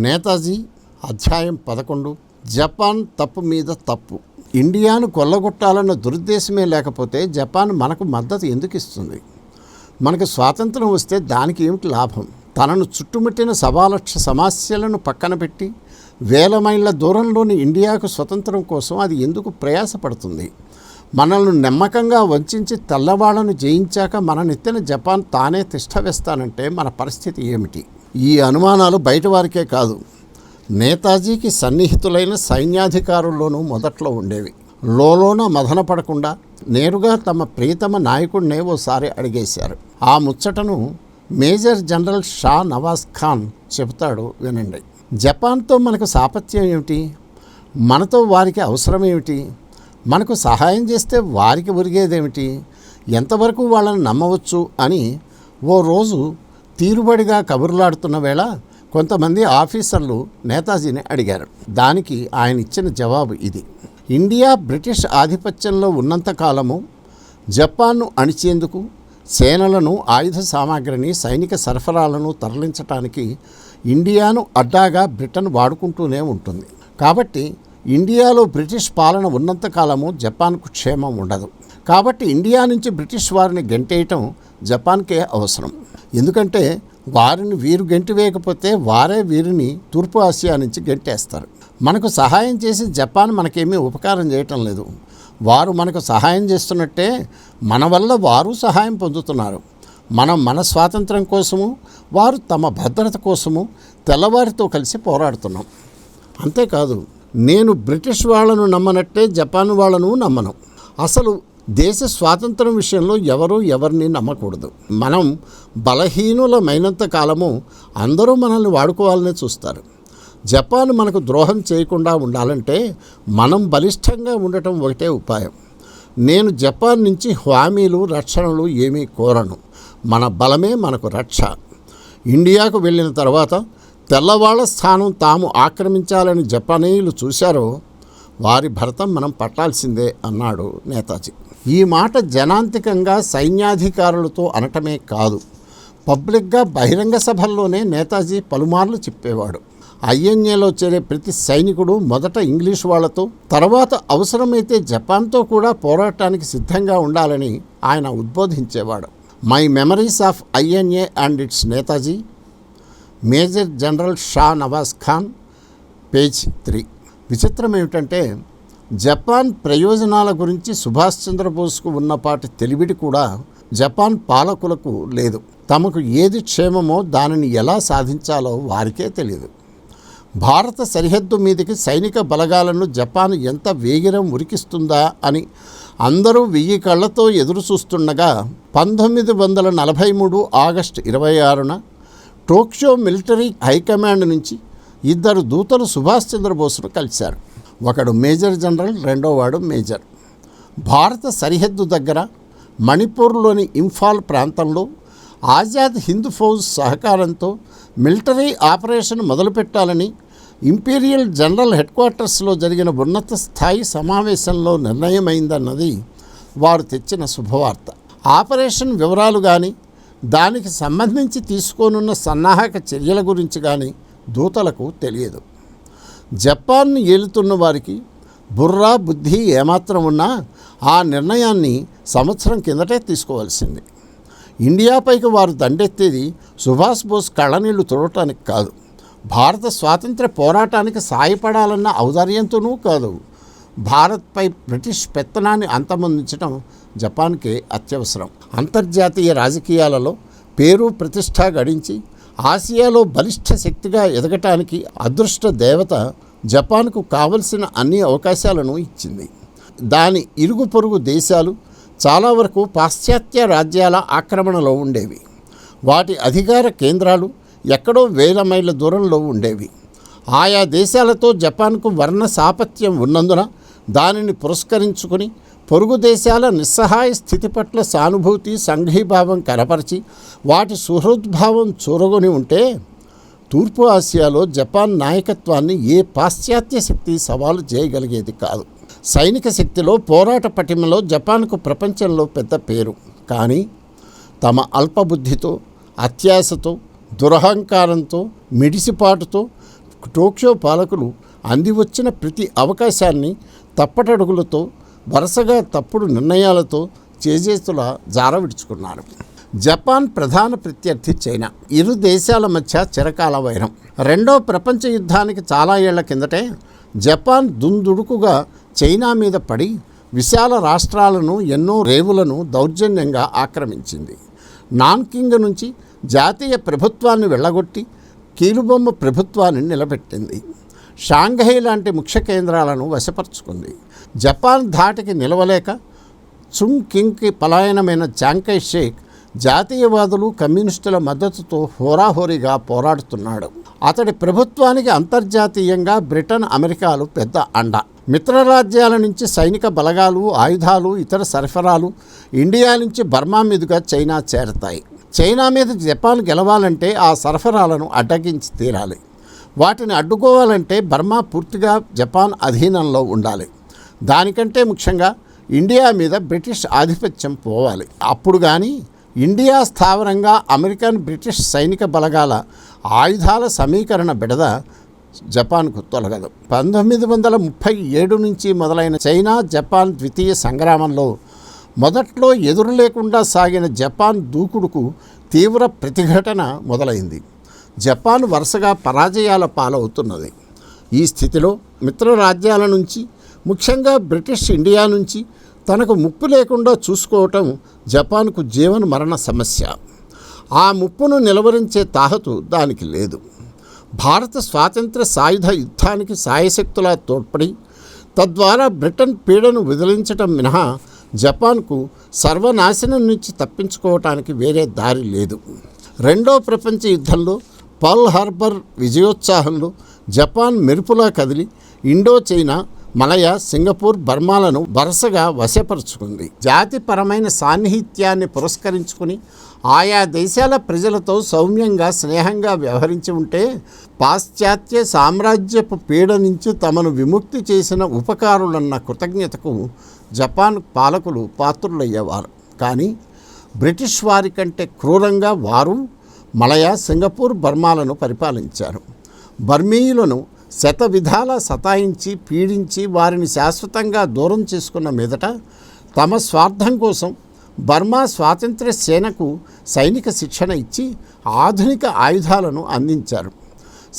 నేతాజీ అధ్యాయం 11 జపాన్ తప్పు మీద తప్పు. ఇండియాను కొల్లగొట్టాలన్న దురుద్దేశమే లేకపోతే జపాన్ మనకు మద్దతు ఎందుకు ఇస్తుంది? మనకు స్వాతంత్రం వస్తే దానికి ఏమిటి లాభం? తనను చుట్టుముట్టిన సవాలక్ష సమస్యలను పక్కన పెట్టి వేల మైళ్ళ దూరంలోని ఇండియాకు స్వతంత్రం కోసం అది ఎందుకు ప్రయాసపడుతుంది? మనల్ని నమ్మకంగా వంచి తెల్లవాళ్లను జయించాక మన నెత్తిన జపాన్ తానే తిష్ట వేస్తానంటే మన పరిస్థితి ఏమిటి? ఈ అనుమానాలు బయటవారికే కాదు, నేతాజీకి సన్నిహితులైన సైన్యాధికారుల్లోనూ మొదట్లో ఉండేవి. లోలోన మదన పడకుండా నేరుగా తమ ప్రియతమ నాయకుడినే ఓసారి అడిగేశారు. ఆ ముచ్చటను మేజర్ జనరల్ షా నవాజ్ ఖాన్ చెబుతాడు, వినండి. జపాన్తో మనకు సాపత్యం ఏమిటి? మనతో వారికి అవసరం ఏమిటి? మనకు సహాయం చేస్తే వారికి ఒరిగేదేమిటి? ఎంతవరకు వాళ్ళని నమ్మవచ్చు అని ఓ రోజు తీరుబడిగా కబుర్లాడుతున్న వేళ కొంతమంది ఆఫీసర్లు నేతాజీని అడిగారు. దానికి ఆయన ఇచ్చిన జవాబు ఇది: ఇండియా బ్రిటిష్ ఆధిపత్యంలో ఉన్నంతకాలము జపాన్ను అణిచేందుకు సేనలను, ఆయుధ సామాగ్రిని, సైనిక సరఫరాలను తరలించడానికి ఇండియాను అడ్డాగా బ్రిటన్ వాడుకుంటూనే ఉంటుంది. కాబట్టి ఇండియాలో బ్రిటిష్ పాలన ఉన్నంతకాలము జపాన్కు క్షేమం ఉండదు. కాబట్టి ఇండియా నుంచి బ్రిటిష్ వారిని గెంటేయటం జపాన్కే అవసరం. ఎందుకంటే వారిని వీరు గెంటివేయకపోతే వారే వీరిని తూర్పు ఆసియా నుంచి గెంటేస్తారు. మనకు సహాయం చేసి జపాన్ మనకేమీ ఉపకారం చేయటం లేదు. వారు మనకు సహాయం చేస్తున్నట్టే మన వల్ల వారు సహాయం పొందుతున్నారు. మనం మన స్వాతంత్రం కోసము, వారు తమ భద్రత కోసము తెల్లవారితో కలిసి పోరాడుతున్నాం. అంతేకాదు, నేను బ్రిటిష్ వాళ్ళను నమ్మనట్టే జపాన్ వాళ్ళను నమ్మను. అసలు దేశ స్వాతంత్రం విషయంలో ఎవరూ ఎవరిని నమ్మకూడదు. మనం బలహీనులమైనంత కాలము అందరూ మనల్ని వాడుకోవాలనే చూస్తారు. జపాన్ మనకు ద్రోహం చేయకుండా ఉండాలంటే మనం బలిష్టంగా ఉండటం ఒకటే ఉపాయం. నేను జపాన్ నుంచి హామీలు, రక్షణలు ఏమీ కోరను. మన బలమే మనకు రక్ష. ఇండియాకు వెళ్ళిన తర్వాత తెల్లవాళ్ల స్థానం తాము ఆక్రమించాలని జపానీయులు చూశారో వారి భరతం మనం పట్టాల్సిందే అన్నాడు నేతాజీ. ఈ మాట జనాంతికంగా సైన్యాధికారులతో అనటమే కాదు, పబ్లిక్గా బహిరంగ సభల్లోనే నేతాజీ పలుమార్లు చెప్పేవాడు. ఐఎన్ఏలో చేరే ప్రతి సైనికుడు మొదట ఇంగ్లీష్ వాళ్లతో, తర్వాత అవసరమైతే జపాన్తో కూడా పోరాటానికి సిద్ధంగా ఉండాలని ఆయన ఉద్బోధించేవాడు. My memories of INA and its Netaji, major general Shah Nawaz Khan, page 3. విచిత్రం ఏమిటంటే జపాన్ ప్రయోజనాల గురించి సుభాష్ చంద్రబోస్కు ఉన్నపాటి తెలివిడి కూడా జపాన్ పాలకులకు లేదు. తమకు ఏది క్షేమమో దానిని ఎలా సాధించాలో వారికే తెలియదు. భారత సరిహద్దు మీదకి సైనిక బలగాలను జపాన్ ఎంత వేగిరం ఉరికిస్తుందా అని అందరూ 1000 కళ్లతో ఎదురు చూస్తుండగా 1943 ఆగస్టు 26న టోక్యో మిలిటరీ హైకమాండ్ నుంచి 2 దూతలు సుభాష్ చంద్రబోస్ను కలిశారు. ఒకడు మేజర్ జనరల్, రెండోవాడు మేజర్. భారత సరిహద్దు దగ్గర మణిపూర్లోని ఇంఫాల్ ప్రాంతంలో ఆజాద్ హింద్ ఫౌజ్ సహకారంతో మిలిటరీ ఆపరేషన్ మొదలుపెట్టాలని ఇంపీరియల్ జనరల్ హెడ్ క్వార్టర్స్లో జరిగిన ఉన్నత స్థాయి సమావేశంలో నిర్ణయమైందన్నది వారు తెచ్చిన శుభవార్త. ఆపరేషన్ వివరాలు కానీ, దానికి సంబంధించి తీసుకోనున్న సన్నాహక చర్యల గురించి కానీ దూతలకు తెలియదు. జపాన్ను ఏలుతున్న వారికి బుర్రా, బుద్ధి ఏమాత్రం ఉన్నా ఆ నిర్ణయాన్ని సంవత్సరం కిందటే తీసుకోవాల్సింది. ఇండియాపైకి వారు దండెత్తేది సుభాష్ బోస్ కళ్ళనీళ్లు తుడవటానికి కాదు, భారత స్వాతంత్ర పోరాటానికి సాయపడాలన్న ఔదార్యంతోనూ కాదు. భారత్పై బ్రిటిష్ పెత్తనాన్ని అంతమొందించడం జపాన్కే అత్యవసరం. అంతర్జాతీయ రాజకీయాలలో పేరు ప్రతిష్ట గడించి ఆసియాలో బలిష్ట శక్తిగా ఎదగటానికి అదృష్ట దేవత జపాన్కు కావలసిన అన్ని అవకాశాలను ఇచ్చింది. దాని ఇరుగు పొరుగు దేశాలు చాలా వరకు పాశ్చాత్య రాజ్యాల ఆక్రమణలో ఉండేవి. వాటి అధికార కేంద్రాలు ఎక్కడో వేల మైళ్ళ దూరంలో ఉండేవి. ఆయా దేశాలతో జపాన్కు వర్ణ సాపత్యం ఉన్నందున దానిని పురస్కరించుకుని పొరుగు దేశాల నిస్సహాయ స్థితి పట్ల సానుభూతి, సంఘీభావం కనపరిచి వాటి సుహృద్భావం చూరగొని ఉంటే తూర్పు ఆసియాలో జపాన్ నాయకత్వాన్ని ఏ పాశ్చాత్య శక్తి సవాలు చేయగలిగేది కాదు. సైనిక శక్తిలో, పోరాట పటిమలో జపాన్కు ప్రపంచంలో పెద్ద పేరు. కానీ తమ అల్పబుద్ధితో, అత్యాశతో, దురహంకారంతో, మిడిసిపాటుతో టోక్యో పాలకులు అందివచ్చిన ప్రతి అవకాశాన్ని తప్పటడుగులతో వరుసగా తప్పుడు నిర్ణయాలతో చేజేతుల జారవిడుచుకున్నారు. జపాన్ ప్రధాన ప్రత్యర్థి చైనా. ఇరు దేశాల మధ్య చిరకాల వైరం. రెండో ప్రపంచ యుద్ధానికి చాలా ఏళ్ల కిందటే జపాన్ దుందుడుకుగా చైనా మీద పడి విశాల రాష్ట్రాలను, ఎన్నో రేవులను దౌర్జన్యంగా ఆక్రమించింది. నాన్కింగ్ నుంచి జాతీయ ప్రభుత్వాన్ని వెళ్ళగొట్టి కీలుబొమ్మ ప్రభుత్వాన్ని నిలబెట్టింది. షాంఘై లాంటి ముఖ్య కేంద్రాలను వశపరుచుకుంది. జపాన్ ధాటికి నిలవలేక చుంగ్ కింగ్కి పలాయనమైన చాంగ్ షేక్ జాతీయవాదులు, కమ్యూనిస్టుల మద్దతుతో హోరాహోరీగా పోరాడుతున్నాడు. అతడి ప్రభుత్వానికి అంతర్జాతీయంగా బ్రిటన్, అమెరికాలు పెద్ద అండ. మిత్రరాజ్యాల నుంచి సైనిక బలగాలు, ఆయుధాలు, ఇతర సరఫరాలు ఇండియా నుంచి బర్మా మీదుగా చైనా చేరతాయి. చైనా మీద జపాన్ గెలవాలంటే ఆ సరఫరాలను అడ్డగించి తీరాలి. వాటిని అడ్డుకోవాలంటే బర్మా పూర్తిగా జపాన్ అధీనంలో ఉండాలి. దానికంటే ముఖ్యంగా ఇండియా మీద బ్రిటిష్ ఆధిపత్యం పోవాలి. అప్పుడు కానీ ఇండియా స్థావరంగా అమెరికన్, బ్రిటిష్ సైనిక బలగాల ఆయుధాల సమీకరణ బెడద జపాన్కు తొలగదు. 1937 నుంచి మొదలైన చైనా జపాన్ ద్వితీయ సంగ్రామంలో మొదట్లో ఎదురు లేకుండా సాగిన జపాన్ దూకుడుకు తీవ్ర ప్రతిఘటన మొదలైంది. జపాన్ వరుసగా పరాజయాల పాలవుతున్నది. ఈ స్థితిలో మిత్రరాజ్యాల నుంచి, ముఖ్యంగా బ్రిటిష్ ఇండియా నుంచి తనకు ముప్పు లేకుండా చూసుకోవటం జపాన్కు జీవన మరణ సమస్య. ఆ ముప్పును నిలవరించే తాహతు దానికి లేదు. భారత స్వాతంత్ర సాయుధ యుద్ధానికి సాయశక్తులా తోడ్పడి తద్వారా బ్రిటన్ పీడను విదిలించటం మినహా జపాన్కు సర్వనాశనం నుంచి తప్పించుకోవటానికి వేరే దారి లేదు. రెండో ప్రపంచ యుద్ధంలో పర్ల్ హార్బర్ విజయోత్సాహంలో జపాన్ మెరుపులా కదిలి ఇండో చైనా, మలయ, సింగపూర్, బర్మాలను వరుసగా వశపరుచుకుంది. జాతిపరమైన సాన్నిహిత్యాన్ని పురస్కరించుకుని ఆయా దేశాల ప్రజలతో సౌమ్యంగా, స్నేహంగా వ్యవహరించి ఉంటే పాశ్చాత్య సామ్రాజ్యపు పీడ నుంచి తమను విముక్తి చేసిన ఉపకారులన్న కృతజ్ఞతకు జపాన్ పాలకులు పాత్రులయ్యేవారు. కానీ బ్రిటిష్ వారి కంటే క్రూరంగా వారు మలయ, సింగపూర్, బర్మాలను పరిపాలించారు. బర్మీయులను శత విధాల సతాయించి, పీడించి వారిని శాశ్వతంగా దూరం చేసుకున్న మీదట తమ స్వార్థం కోసం బర్మా స్వాతంత్ర్య సేనకు సైనిక శిక్షణ ఇచ్చి ఆధునిక ఆయుధాలను అందించారు.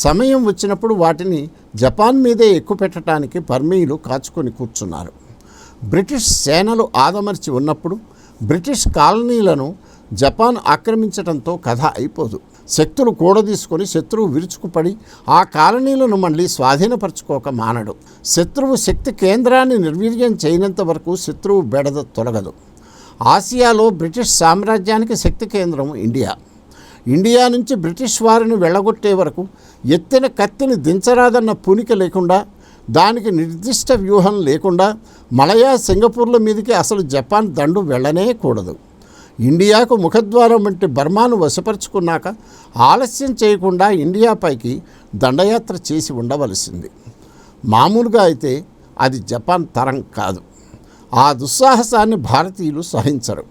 సమయం వచ్చినప్పుడు వాటిని జపాన్ మీదే ఎక్కుపెట్టడానికి బర్మీయులు కాచుకొని కూర్చున్నారు. బ్రిటిష్ సేనలు ఆదమర్చి ఉన్నప్పుడు బ్రిటిష్ కాలనీలను జపాన్ ఆక్రమించడంతో కథ అయిపోదు. శక్తులు కూడదీసుకొని శత్రువు విరుచుకుపడి ఆ కాలనీలను మళ్ళీ స్వాధీనపరచుకోక మానడు. శత్రువు శక్తి కేంద్రాన్ని నిర్వీర్యం చేయనంత వరకు శత్రువు బెడద తొలగదు. ఆసియాలో బ్రిటిష్ సామ్రాజ్యానికి శక్తి కేంద్రం ఇండియా. ఇండియా నుంచి బ్రిటిష్ వారిని వెళ్ళగొట్టే వరకు ఎత్తిన కత్తిని దించరాదన్న పూనిక లేకుండా, దానికి నిర్దిష్ట వ్యూహం లేకుండా మలయా, సింగపూర్ల మీదకి అసలు జపాన్ దండు వెళ్ళనే కూడదు. ఇండియాకు ముఖద్వారం వంటి బర్మాను వశపరుచుకున్నాక ఆలస్యం చేయకుండా ఇండియాపైకి దండయాత్ర చేసి ఉండవలసింది. మామూలుగా అయితే అది జపాన్ తరం కాదు. ఆ దుస్సాహసాన్ని భారతీయులు సహించరు.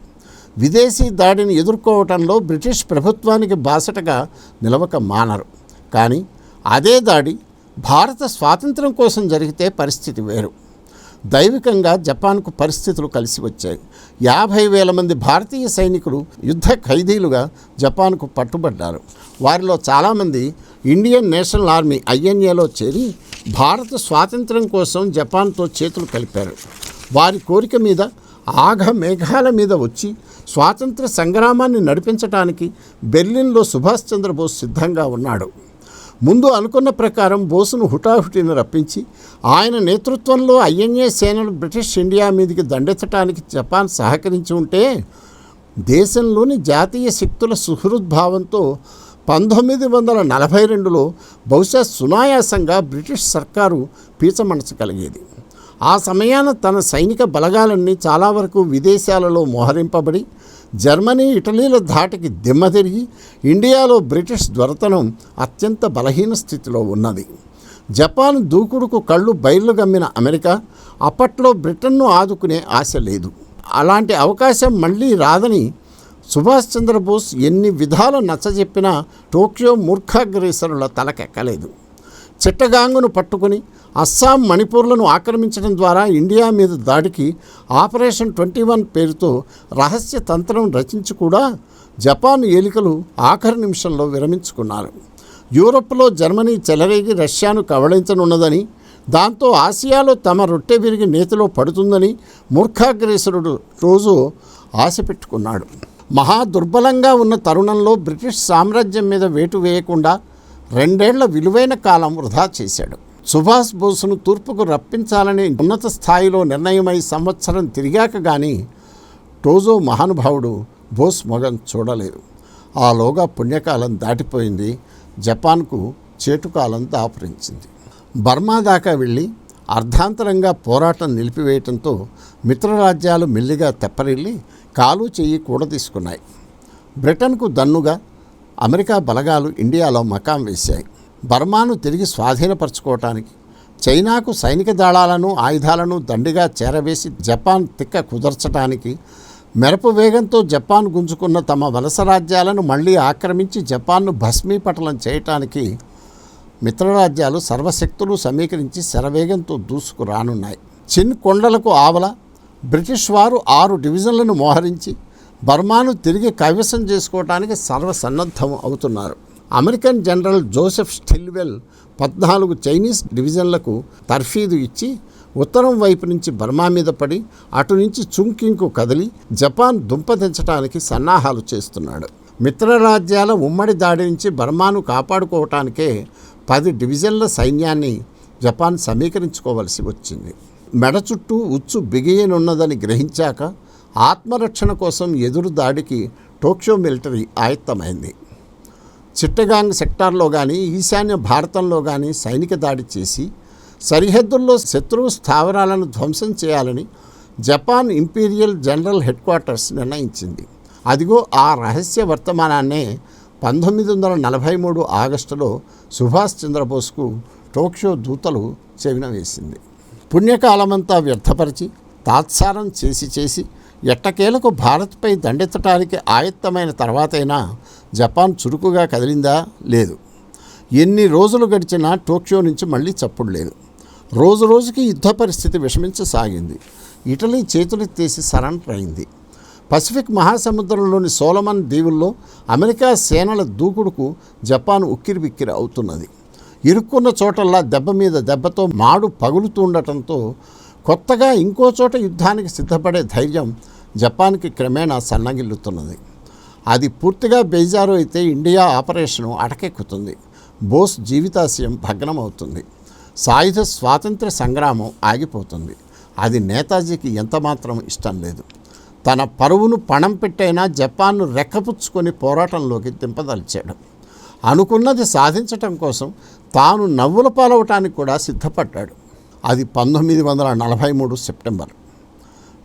విదేశీ దాడిని ఎదుర్కోవటంలో బ్రిటిష్ ప్రభుత్వానికి బాసటగా నిలవక మానరు. కానీ అదే దాడి భారత స్వాతంత్రం కోసం జరిగితే పరిస్థితి వేరు. దైవికంగా జపాన్కు పరిస్థితులు కలిసి వచ్చాయి. 50,000 మంది భారతీయ సైనికులు యుద్ధ ఖైదీలుగా జపాన్కు పట్టుబడ్డారు. వారిలో చాలామంది ఇండియన్ నేషనల్ ఆర్మీ INAలో చేరి భారత స్వాతంత్రం కోసం జపాన్తో చేతులు కలిపారు. వారి కోరిక మీద ఆఘ మేఘాల మీద వచ్చి స్వాతంత్ర సంగ్రామాన్ని నడిపించడానికి బెర్లిన్లో సుభాష్ చంద్రబోస్ సిద్ధంగా ఉన్నాడు. ముందు అనుకున్న ప్రకారం బోసును హుటాహుటిని రప్పించి ఆయన నేతృత్వంలో INA సేనలు బ్రిటిష్ ఇండియా మీదికి దండెత్తడానికి జపాన్ సహకరించి ఉంటే దేశంలోని జాతీయ శక్తుల సుహృద్భావంతో 1942లో బహుశా సునాయాసంగా బ్రిటిష్ సర్కారు పీచమనచగలిగేది. ఆ సమయాన తన సైనిక బలగాలన్నీ చాలా వరకు విదేశాలలో మోహరింపబడి జర్మనీ, ఇటలీల ధాటికి దిమ్మతిరిగి ఇండియాలో బ్రిటిష్ దొరతనం అత్యంత బలహీన స్థితిలో ఉన్నది. జపాన్ దూకుడుకు కళ్ళు బయలు గమ్మిన అమెరికా అప్పట్లో బ్రిటన్ను ఆదుకునే ఆశ లేదు. అలాంటి అవకాశం మళ్ళీ రాదని సుభాష్ చంద్రబోస్ ఎన్ని విధాలు నచ్చజెప్పినా టోక్యో మూర్ఖాగ్రేసరుల తలకెక్కలేదు. చిట్టగాంగును పట్టుకుని అస్సాం, మణిపూర్లను ఆక్రమించడం ద్వారా ఇండియా మీద దాడికి ఆపరేషన్ 21 పేరుతో రహస్య తంత్రం రచించి కూడా జపాన్ ఏలికలు ఆఖరి నిమిషంలో విరమించుకున్నారు. యూరప్లో జర్మనీ చెలరేగి రష్యాను కబళించనున్నదని, దాంతో ఆసియాలో తమ రొట్టె విరిగి నేతిలో పడుతుందని మూర్ఖాగ్రేసరుడు రోజు ఆశ పెట్టుకున్నాడు. మహా దుర్బలంగా ఉన్న తరుణంలో బ్రిటిష్ సామ్రాజ్యం మీద వేటు వేయకుండా 2 ఏళ్ల విలువైన కాలం వృధా చేశాడు. సుభాష్ బోసును తూర్పుకు రప్పించాలని ఉన్నత స్థాయిలో నిర్ణయమై సంవత్సరం తిరిగాక కానీ టోజో మహానుభావుడు బోస్ మొగం చూడలేదు. ఆలోగా పుణ్యకాలం దాటిపోయింది. జపాన్కు చేటుకాలం దాపురించింది. బర్మా దాకా వెళ్ళి అర్ధాంతరంగా పోరాటం నిలిపివేయటంతో మిత్రరాజ్యాలు మెల్లిగా తెప్పరిల్లి కాలు చెయ్యి కూడదీసుకున్నాయి. బ్రిటన్కు దన్నుగా అమెరికా బలగాలు ఇండియాలో మకాం వేశాయి. బర్మాను తిరిగి స్వాధీనపరచుకోవటానికి చైనాకు సైనిక దళాలను, ఆయుధాలను దండిగా చేరవేసి జపాన్ తిక్క కుదర్చడానికి, మెరుపు వేగంతో జపాన్ గుంజుకున్న తమ వలస రాజ్యాలను మళ్లీ ఆక్రమించి జపాన్ను భస్మీపటలం చేయటానికి మిత్రరాజ్యాలు సర్వశక్తులు సమీకరించి శరవేగంతో దూసుకురానున్నాయి. చిన్ కొండలకు ఆవల బ్రిటిష్ వారు 6 డివిజన్లను మోహరించి బర్మాను తిరిగి కైవసం చేసుకోవటానికి సర్వసన్నద్ధం అవుతున్నారు. American general Joseph Stilwell 14 Chinese డివిజన్లకు తర్ఫీదు ఇచ్చి ఉత్తరం వైపు నుంచి బర్మా మీద పడి అటు నుంచి చుంకింగ్కు కదిలి జపాన్ దుంపదించడానికి సన్నాహాలు చేస్తున్నాడు. మిత్రరాజ్యాల ఉమ్మడి దాడి నుంచి బర్మాను కాపాడుకోవటానికే 10 డివిజన్ల సైన్యాన్ని జపాన్ సమీకరించుకోవలసి వచ్చింది. మెడ చుట్టూ ఉచ్చు బిగియనున్నదని గ్రహించాక ఆత్మరక్షణ కోసం ఎదురు దాడికి టోక్యో మిలిటరీ ఆయత్తమైంది. చిట్టగాంగ్ సెక్టార్లో కానీ ఈశాన్య భారతంలో కానీ సైనిక దాడి చేసి సరిహద్దుల్లో శత్రువు స్థావరాలను ధ్వంసం చేయాలని Japan imperial general head quarters నిర్ణయించింది. అదిగో ఆ రహస్య వర్తమానాన్నే 1943 ఆగస్టులో సుభాష్ చంద్రబోస్కు టోక్యో దూతలు చెవిన వేసింది. పుణ్యకాలమంతా వ్యర్థపరిచి తాత్సారం చేసి ఎట్టకేలకు భారత్పై దండెత్తడానికి ఆయత్తమైన తర్వాతైనా జపాన్ చురుకుగా కదిలిందా? లేదు. ఎన్ని రోజులు గడిచినా టోక్యో నుంచి మళ్ళీ చప్పుడు లేదు. రోజు రోజుకి యుద్ధ పరిస్థితి విషమించసాగింది. ఇటలీ చేతులెత్తేసి సరెండర్ అయింది. పసిఫిక్ మహాసముద్రంలోని సోలమన్ దీవుల్లో అమెరికా సేనల దూకుడుకు జపాన్ ఉక్కిరిబిక్కిరి అవుతున్నది. ఇరుక్కున్న చోటల్లా దెబ్బ మీద దెబ్బతో మాడు పగులుతుండటంతో కొత్తగా ఇంకో చోట యుద్ధానికి సిద్ధపడే ధైర్యం జపాన్కి క్రమేణా సన్నగిల్లుతున్నది. అది పూర్తిగా బేజారు అయితే ఇండియా ఆపరేషను అటకెక్కుతుంది. బోస్ జీవితాశయం భగ్నమవుతుంది. సాయుధ స్వాతంత్ర్య సంగ్రామం ఆగిపోతుంది. అది నేతాజీకి ఎంతమాత్రం ఇష్టం లేదు. తన పరువును పణం పెట్టైనా జపాన్ను రెక్కపుచ్చుకొని పోరాటంలోకి దింపదలిచాడు. అనుకున్నది సాధించటం కోసం తాను నవ్వుల పాలవటానికి కూడా సిద్ధపడ్డాడు. అది 1943 సెప్టెంబర్.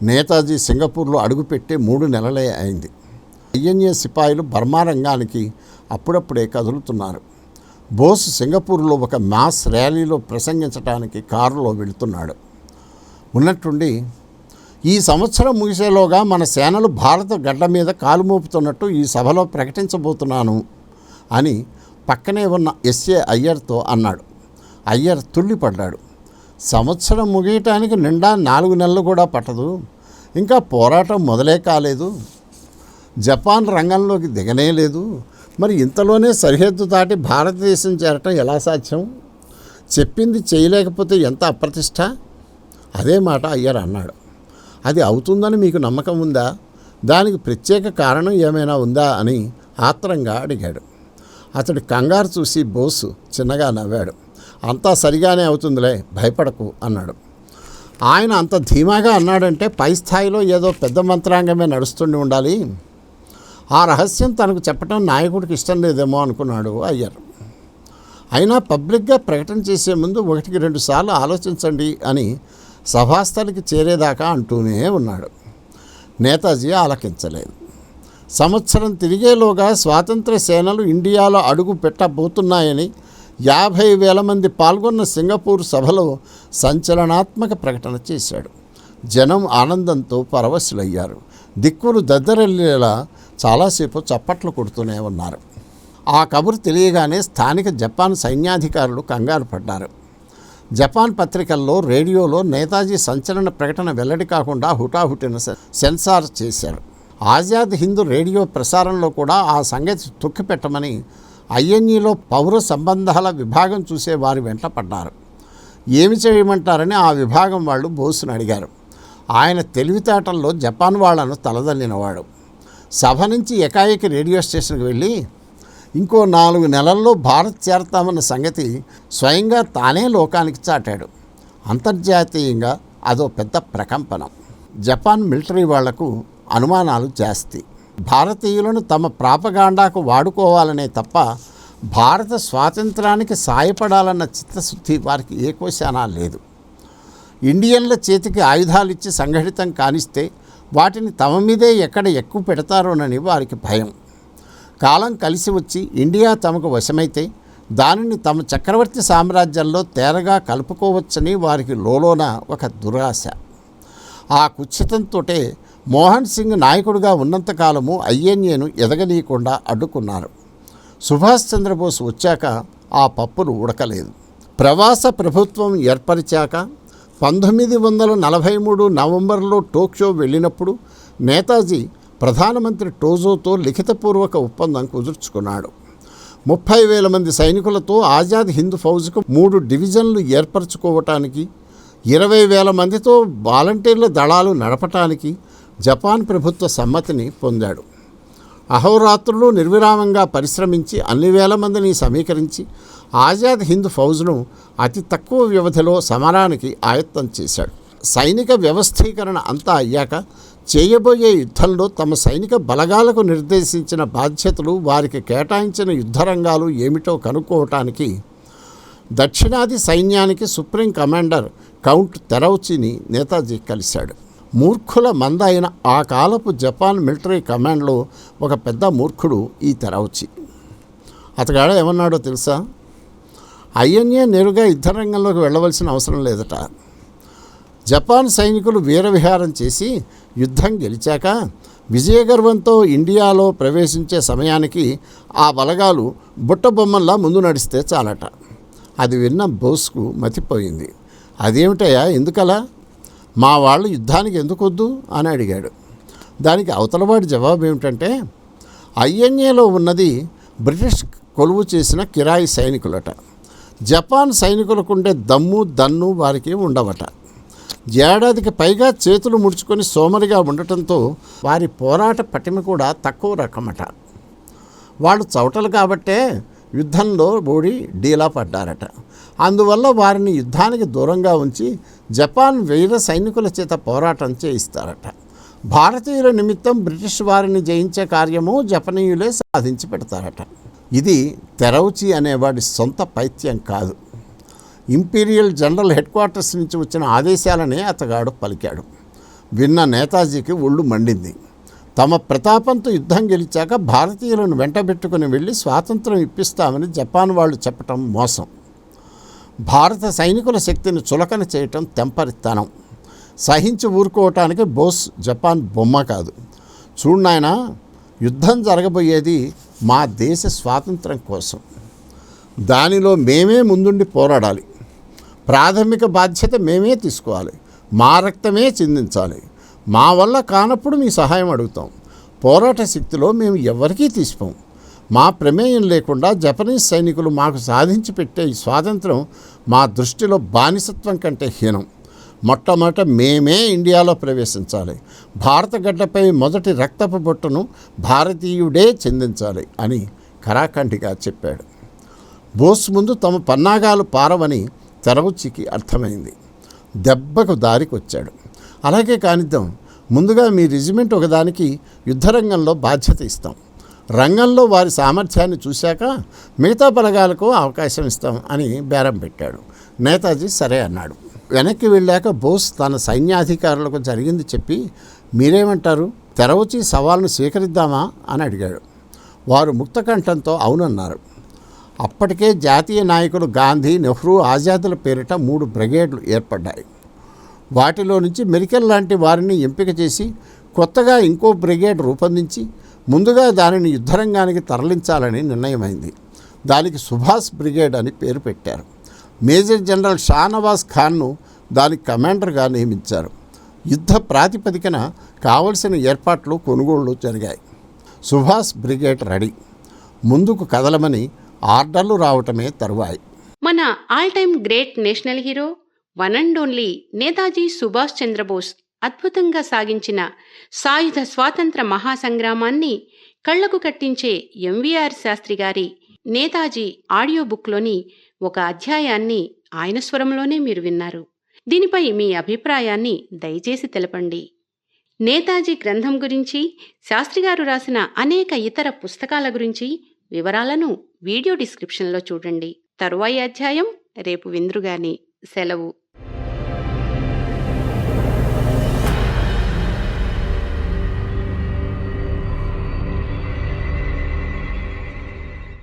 నేతాజీ సింగపూర్లో అడుగుపెట్టి 3 నెలలే అయింది. ఐఎన్ఏ సిపాయిలు బర్మా రంగానికి అప్పుడప్పుడే కదులుతున్నారు. బోస్ సింగపూర్లో ఒక మాస్ ర్యాలీలో ప్రసంగించడానికి కారులో వెళుతున్నాడు. ఉన్నట్టుండి ఈ సంవత్సరం ముగిసేలోగా మన సేనలు భారత గడ్డ మీద కాలు మోపుతున్నట్టు ఈ సభలో ప్రకటించబోతున్నాను అని పక్కనే ఉన్న ఎస్ఏ అయ్యర్తో అన్నాడు. అయ్యర్ తుళ్ళిపడ్డాడు. సంవత్సరం ముగియటానికి నిండా 4 నెలలు కూడా పట్టదు. ఇంకా పోరాటం మొదలే కాలేదు. జపాన్ రంగంలోకి దిగనే లేదు. మరి ఇంతలోనే సరిహద్దు దాటి భారతదేశం చేరటం ఎలా సాధ్యం? చెప్పింది చేయలేకపోతే ఎంత అప్రతిష్ట? అదే మాట అయ్యర్ అన్నాడు. అది అవుతుందని మీకు నమ్మకం ఉందా? దానికి ప్రత్యేక కారణం ఏమైనా ఉందా అని ఆత్రంగా అడిగాడు. అతడి కంగారు చూసి బోసు చిన్నగా నవ్వాడు. అంతా సరిగానే అవుతుందిలే, భయపడకు అన్నాడు. ఆయన అంత ధీమాగా అన్నాడంటే పై స్థాయిలో ఏదో పెద్ద మంత్రాంగమే నడుస్తుండి ఉండాలి. ఆ రహస్యం తనకు చెప్పడం నాయకుడికి ఇష్టం లేదేమో అనుకున్నాడు అయ్యర్. అయినా పబ్లిక్గా ప్రకటన చేసే ముందు 1-2 సార్లు ఆలోచించండి అని సభాస్థలికి చేరేదాకా అంటూనే ఉన్నాడు. నేతాజీ ఆలకించలేదు. సంవత్సరం తిరిగేలోగా స్వాతంత్ర సేనలు ఇండియాలో అడుగు పెట్టబోతున్నాయని 50,000 మంది పాల్గొన్న సింగపూర్ సభలో సంచలనాత్మక ప్రకటన చేశాడు. జనం ఆనందంతో పరవశులయ్యారు. దిక్కులు దద్దరెల్లేలా చాలాసేపు చప్పట్లు కొడుతూనే ఉన్నారు. ఆ కబురు తెలియగానే స్థానిక జపాన్ సైన్యాధికారులు కంగారు పడ్డారు. జపాన్ పత్రికల్లో, రేడియోలో నేతాజీ సంచలన ప్రకటన వెల్లడి కాకుండా హుటాహుటిన సెన్సార్ చేశారు. ఆజాద్ హింద్ రేడియో ప్రసారంలో కూడా ఆ సంగతి తొక్కిపెట్టమని ఐఎన్ఈలో పౌర సంబంధాల విభాగం చూసే వారి వెంట పడ్డారు. ఏమి చేయమంటారని ఆ విభాగం వాళ్ళు బోస్ను అడిగారు. ఆయన తెలివితేటల్లో జపాన్ వాళ్లను తలదల్లినవాడు. సభ నుంచి ఏకాఏకి రేడియో స్టేషన్కి వెళ్ళి ఇంకో 4 నెలల్లో భారత్ చేరతామన్న సంగతి స్వయంగా తానే లోకానికి చాటాడు. అంతర్జాతీయంగా అదో పెద్ద ప్రకంపనం. జపాన్ మిలిటరీ వాళ్లకు అనుమానాలు జాస్తి. భారతీయులను తమ ప్రాపగాండాకు వాడుకోవాలనే తప్ప భారత స్వాతంత్రానికి సాయపడాలన్న చిత్తశుద్ధి వారికి ఏ కోశానా లేదు. ఇండియన్ల చేతికి ఆయుధాలిచ్చి సంఘటితం కానిస్తే వాటిని తమ మీదే ఎక్కడ ఎక్కువ పెడతారోనని వారికి భయం. కాలం కలిసి వచ్చి ఇండియా తమకు వశమైతే దానిని తమ చక్రవర్తి సామ్రాజ్యంలో తేరగా కలుపుకోవచ్చని వారికి లోలోన ఒక దురాశ. ఆ కుచ్చితంతోటే మోహన్ సింగ్ నాయకుడిగా ఉన్నంతకాలము ఐఎన్ఏను ఎదగనీయకుండా అడ్డుకున్నారు. సుభాష్ చంద్రబోస్ వచ్చాక ఆ పప్పులు ఉడకలేదు. ప్రవాస ప్రభుత్వం ఏర్పరిచాక 1943 నవంబర్లో టోక్యో వెళ్ళినప్పుడు నేతాజీ ప్రధానమంత్రి టోజోతో లిఖితపూర్వక ఒప్పందం కుదుర్చుకున్నాడు. 30,000 మంది సైనికులతో ఆజాద్ హింద్ ఫౌజ్కు 3 డివిజన్లు ఏర్పరచుకోవటానికి, 20,000 మందితో వాలంటీర్ల దళాలు నడపటానికి జపాన్ ప్రభుత్వ సమ్మతిని పొందాడు. అహోరాత్రులు నిర్విరామంగా పరిశ్రమించి అన్ని వేల మందిని సమీకరించి ఆజాద్ హింద్ ఫౌజ్ను అతి తక్కువ వ్యవధిలో సమరానికి ఆయత్తం చేశాడు. సైనిక వ్యవస్థీకరణ అంతా అయ్యాక చేయబోయే యుద్ధంలో తమ సైనిక బలగాలకు నిర్దేశించిన బాధ్యతలు, వారికి కేటాయించిన యుద్ధరంగాలు ఏమిటో కనుక్కోవటానికి దక్షిణాది సైన్యానికి సుప్రీం కమాండర్ కౌంట్ తెరౌచిని నేతాజీ కలిశాడు. మూర్ఖుల మంద అయిన ఆ కాలపు జపాన్ మిలిటరీ కమాండ్లో ఒక పెద్ద మూర్ఖుడు ఈ తెరౌచి. అతగాడ ఏమన్నాడో తెలుసా? ఐఎన్ఏ నేరుగా యుద్ధరంగంలోకి వెళ్ళవలసిన అవసరం లేదట. జపాన్ సైనికులు వీరవిహారం చేసి యుద్ధం గెలిచాక విజయగర్వంతో ఇండియాలో ప్రవేశించే సమయానికి ఆ బలగాలు బుట్టబొమ్మల్లా ముందు నడిస్తే చాలట. అది విన్న బోస్కు మతిపోయింది. అదేమిటయా, ఎందుకలా? మా వాళ్ళు యుద్ధానికి ఎందుకు వద్దు అని అడిగాడు. దానికి అవతలవాడి జవాబు ఏమిటంటే, ఐఎన్ఏలో ఉన్నది బ్రిటిష్ కొలువు చేసిన కిరాయి సైనికులట. జపాన్ సైనికులకుండే దమ్ము దన్ను వారికి ఉండవట. ఏడాదికి పైగా చేతులు ముడుచుకొని సోమరిగా ఉండటంతో వారి పోరాట పటిమ కూడా తక్కువ రకమట. వాళ్ళు చవటలు కాబట్టే యుద్ధంలో ఓడి డీలా పడ్డారట. అందువల్ల వారిని యుద్ధానికి దూరంగా ఉంచి జపాన్ వీర సైనికుల చేత పోరాటం చేయిస్తారట. భారతీయుల నిమిత్తం బ్రిటిష్ వారిని జయించే కార్యము జపనీయులే సాధించి పెడతారట. ఇది తెరౌచి అనేవాడి సొంత పైత్యం కాదు. ఇంపీరియల్ జనరల్ హెడ్ క్వార్టర్స్ నుంచి వచ్చిన ఆదేశాలనే అతగాడు పలికాడు. విన్న నేతాజీకి ఒళ్ళు మండింది. తమ ప్రతాపంతో యుద్ధం గెలిచాక భారతీయులను వెంటబెట్టుకుని వెళ్ళి స్వాతంత్రం ఇప్పిస్తామని జపాన్ వాళ్ళు చెప్పటం మోసం. భారత సైనికుల శక్తిని చులకన చేయటం తెంపరితనం. సహించి ఊరుకోవటానికి బోస్ జపాన్ బొమ్మ కాదు. చూడు నాయనా, యుద్ధం జరగబోయేది మా దేశ స్వాతంత్రం కోసం. దానిలో మేమే ముందుండి పోరాడాలి. ప్రాథమిక బాధ్యత మేమే తీసుకోవాలి. మా రక్తమే చిందించాలి. మా వల్ల కానప్పుడు మీ సహాయం అడుగుతాం. పోరాట శక్తిలో మేము ఎవరికీ తీసిపోం. మా ప్రమేయం లేకుండా జపనీస్ సైనికులు మాకు సాధించి పెట్టే ఈ స్వాతంత్రం మా దృష్టిలో బానిసత్వం కంటే హీనం. మొట్టమొదట మేమే ఇండియాలో ప్రవేశించాలి. భారత గడ్డపై మొదటి రక్తపు బొట్టును భారతీయుడే చెందించాలి అని ఖరాఖండిగా చెప్పాడు. బోస్ ముందు తమ పన్నాగాలు పారవని తెరవుచికి అర్థమైంది. దెబ్బకు దారికి వచ్చాడు. అలాగే కానిద్దాం, ముందుగా మీ రెజిమెంట్ ఒకదానికి యుద్ధరంగంలో బాధ్యత ఇస్తాం. రంగంలో వారి సామర్థ్యాన్ని చూశాక మిగతా బలగాలకు అవకాశం ఇస్తాం అని బేరం పెట్టాడు. నేతాజీ సరే అన్నాడు. వెనక్కి వెళ్ళాక బోస్ తన సైన్యాధికారులకు జరిగింది చెప్పి, మీరేమంటారు, తెరవుచి సవాల్ను స్వీకరిద్దామా అని అడిగాడు. వారు ముక్తకంఠంతో అవునన్నారు. అప్పటికే జాతీయ నాయకులు గాంధీ, నెహ్రూ, ఆజాదుల పేరిట 3 బ్రిగేడ్లు ఏర్పడ్డాయి. వాటిలో నుంచి మెరికల్ లాంటి వారిని ఎంపిక చేసి కొత్తగా ఇంకో బ్రిగేడ్ రూపొందించి ముందుగా దానిని యుద్ధరంగానికి తరలించాలని నిర్ణయమైంది. దానికి సుభాష్ బ్రిగేడ్ అని పేరు పెట్టారు. మేజర్ జనరల్ షానవాజ్ ఖాన్ను దానికి కమాండర్గా నియమించారు. యుద్ధ ప్రాతిపదికన కావలసిన ఏర్పాట్లు, కొనుగోళ్లు జరిగాయి. Subhash brigade ready. ముందుకు కదలమని ఆర్డర్లు రావటమే తరువాయి. మన all time great national hero, one and only Netaji Subhash Chandra Bose అద్భుతంగా సాగించిన సాయుధ స్వాతంత్ర మహాసంగ్రామాన్ని కళ్లకు కట్టించే ఎంవీఆర్ శాస్త్రి గారి నేతాజీ ఆడియో బుక్లోని ఒక అధ్యాయాన్ని ఆయన స్వరంలోనే మీరు విన్నారు. దీనిపై మీ అభిప్రాయాన్ని దయచేసి తెలపండి. నేతాజీ గ్రంథం గురించి, శాస్త్రిగారు రాసిన అనేక ఇతర పుస్తకాల గురించి వివరాలను వీడియో డిస్క్రిప్షన్లో చూడండి. తరువాయి అధ్యాయం రేపు విందురుగాని. సెలవు.